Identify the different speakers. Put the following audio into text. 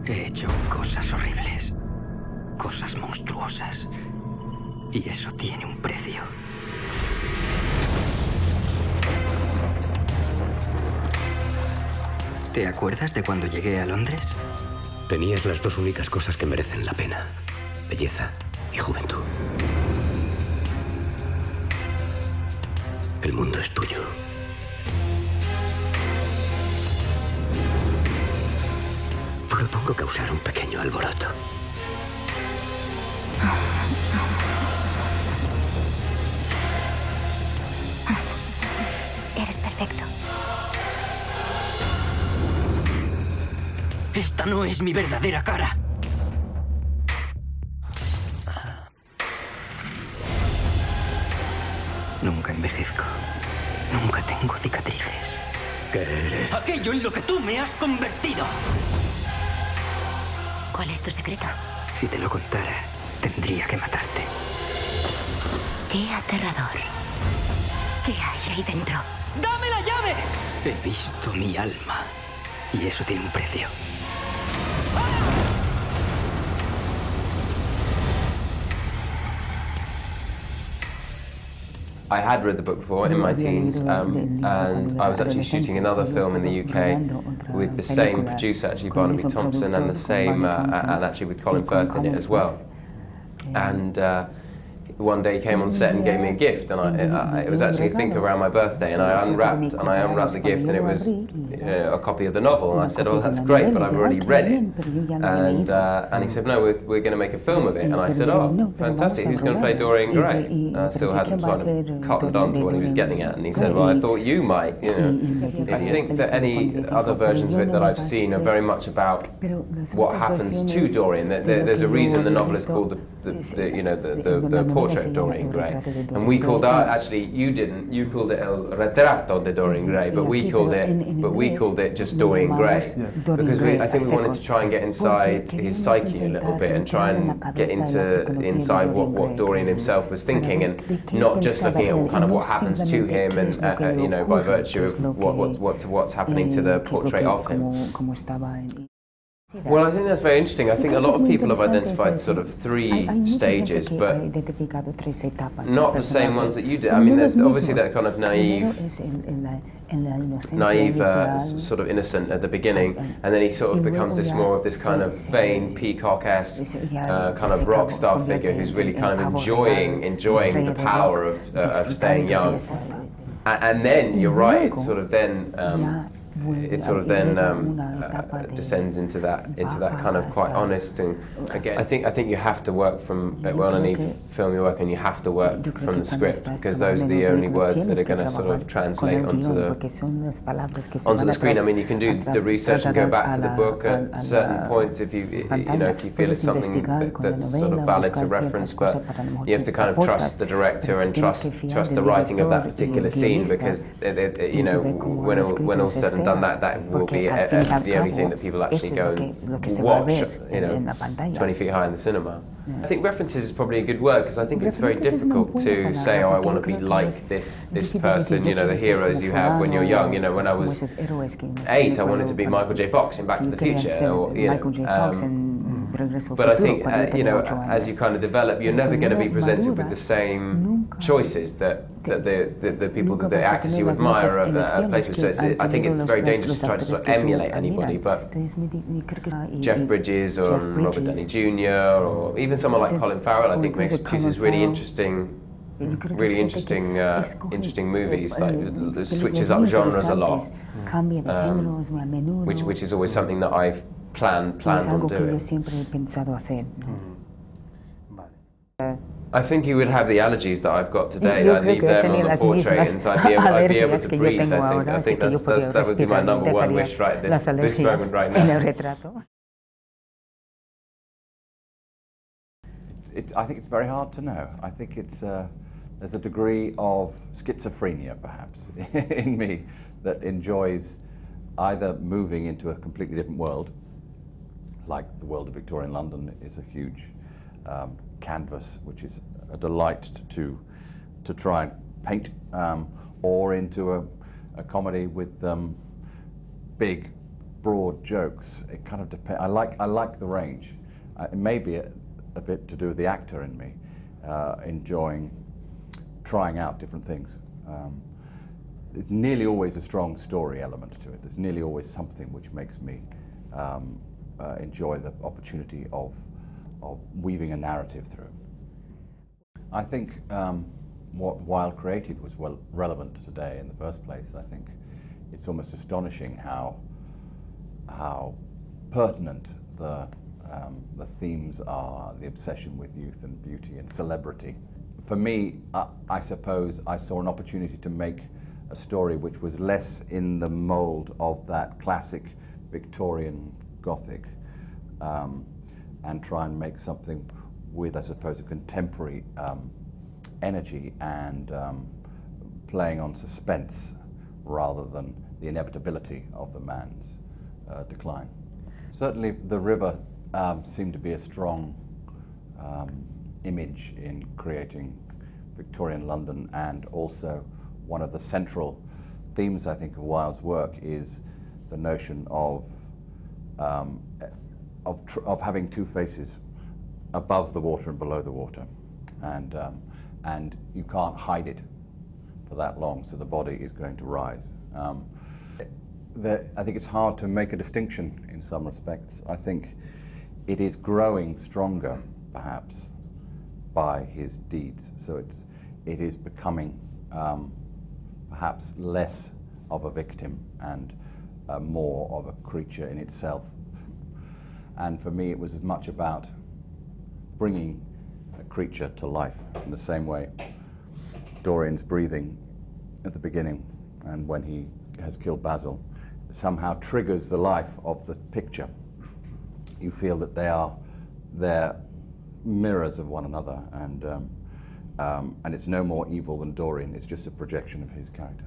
Speaker 1: He hecho cosas horribles, cosas monstruosas, y eso tiene un precio. ¿Te acuerdas de cuando llegué a Londres?
Speaker 2: Tenías las dos únicas cosas que merecen la pena: belleza y juventud. El mundo es tuyo. Propongo causar un pequeño alboroto.
Speaker 3: Eres perfecto.
Speaker 1: Esta no es mi verdadera cara. Nunca envejezco. Nunca tengo cicatrices.
Speaker 2: ¿Qué eres?
Speaker 1: Aquello en lo que tú me has convertido.
Speaker 3: ¿Cuál es tu secreto?
Speaker 1: Si te lo contara, tendría que matarte.
Speaker 3: Qué aterrador. ¿Qué hay ahí dentro?
Speaker 1: ¡Dame la llave! He visto mi alma. Y eso tiene un precio.
Speaker 4: I had read the book before in my teens, and I was actually shooting another film in the UK with the same producer, actually Barnaby Thompson, and the same, and actually with Colin Firth in it as well. And one day he came on set and gave me a gift, and it was actually, I think, around my birthday, and I unwrapped the gift, and it was a copy of the novel, and I said, "Oh, that's great, but I've already read it." And he said, "No, we're going to make a film of it," and I said, "Oh, fantastic! Who's going to play Dorian Gray?" And I still hadn't kind of cottoned on to what he was getting at, and he said, "Well, I thought you might, you know." I think that any other versions of it that I've seen are very much about what happens to Dorian. There's a reason the novel is called the Portrait of Dorian Gray, and we called actually you didn't. You called it El Retrato de Dorian Gray, but we called it just Dorian Gray because I think we wanted to try and get inside his psyche a little bit and try and get inside what Dorian himself was thinking, and not just looking at kind of what happens to him and by virtue of what's happening to the portrait of him. Well, I think that's very interesting. I think a lot of people have identified sort of three stages, but not the same ones that you did. I mean, there's obviously that kind of naive, sort of innocent at the beginning, and then he sort of becomes more of this kind of vain, peacock-esque, kind of rock star figure who's really kind of enjoying the power of staying young. And then, you're right, it sort of then descends into that kind of quite honest, and again I think you have to work from any film you work on, you have to work from the script, because those are the only words that are going to sort of translate onto the screen. I mean, you can do the research and go back to the book at certain points if you feel it's something that's sort of valid to reference, but you have to kind of trust the director and trust the writing of that particular scene, because when all's said and done, that will be the only thing that people actually go and watch, 20 feet high in the cinema. I think references is probably a good word, because I think it's very difficult to say, oh, I want to be like this person, the heroes you have when you're young. When I was 8, I wanted to be Michael J. Fox in Back to the Future, but I think, as you kind of develop, you're never going to be presented with the same choices that the people, the actors you admire are placed with. So I think it's very dangerous to try to sort of emulate anybody, but Jeff Bridges or Robert Downey Jr. or even someone like Colin Farrell, I think chooses really interesting movies, like switches up genres a lot, which is always something that I've planned on doing. I think he would have the allergies that I've got today. I'd leave them on the portrait, and I'd be able to breathe. I think that would be my number one wish right this moment right now.
Speaker 5: I think it's very hard to know. I think there's a degree of schizophrenia, perhaps, in me that enjoys either moving into a completely different world, like the world of Victorian London is a huge canvas, which is a delight to try and paint, or into a comedy with big broad jokes. It kind of depends. I like the range. It may be a bit to do with the actor in me, enjoying trying out different things. There's nearly always a strong story element to it. There's nearly always something which makes me enjoy the opportunity of weaving a narrative through. I think what Wilde created was well relevant today in the first place. I think it's almost astonishing how pertinent the themes are, the obsession with youth and beauty and celebrity. For me, I suppose I saw an opportunity to make a story which was less in the mould of that classic Victorian Gothic, and try and make something with, I suppose, a contemporary energy and playing on suspense rather than the inevitability of the man's decline. Certainly the river seemed to be a strong image in creating Victorian London, and also one of the central themes, I think, of Wilde's work is the notion of having two faces, above the water and below the water, and you can't hide it for that long, so the body is going to rise. I think it's hard to make a distinction in some respects. I think it is growing stronger, perhaps, by his deeds. So it is becoming perhaps less of a victim and more of a creature in itself. And for me, it was as much about bringing a creature to life in the same way Dorian's breathing at the beginning, and when he has killed Basil, somehow triggers the life of the picture. You feel that they're mirrors of one another, and it's no more evil than Dorian. It's just a projection of his character.